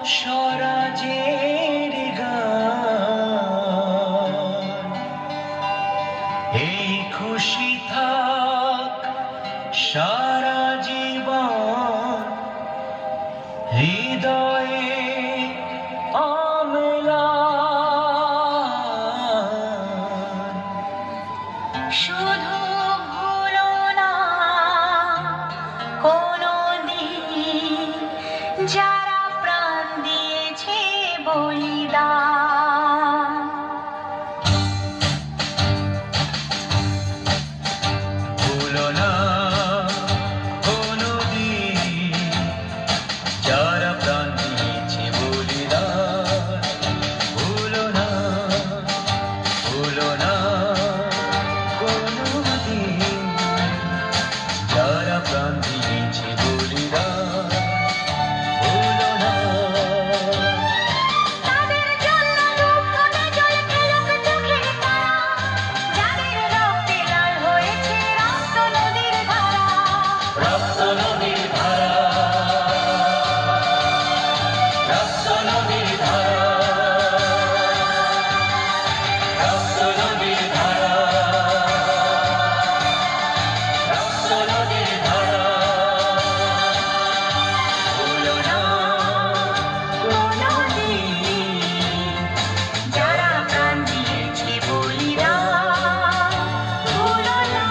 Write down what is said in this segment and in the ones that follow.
স্বরাজের গান। এই খুশি থাক সারা জীবন হৃদয়ে অম্লান। শুধু ভুলো না কোনো দিন যারা প্রাণ দিয়েছে বলিদান। ভুলো না কোনোদিন যারা প্রাণ দিয়েছে বলিদান। ভুলো না কোনোদিন যারা প্রাণ দিয়েছে বলিদান। ভুলো না। তাদের জন্য বুক ফোটে জল খেলুক চোখের তারা, যাদের রক্তে লাল হয়েছে রক্ত নদীর ধারা। রক্ত নদীর ধারা, রক্ত নদীর ধারা, রক্ত নদীর ধারা, রক্ত নদীর ধারা। ভুলো না কোনোদিন যারা প্রাণ দিয়েছে বলিদান। ভুলো না।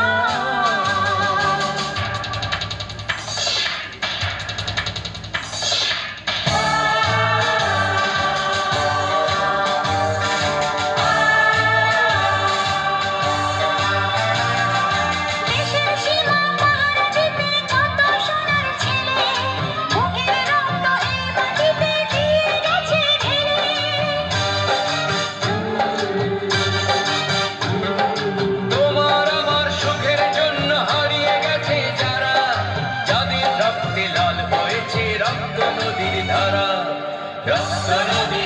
দেশের সীমা পাহারা দিতে কত সোনার ছেলে, বুকের রক্ত এই মাটিতে দিয়ে গেছে ঢেলে। তোমার আমার সুখের জন্য হারিয়ে গেছে যারা, যাদের রক্তে লাল হয়েছে রক্ত নদীর ধারা। রক্ত নদীর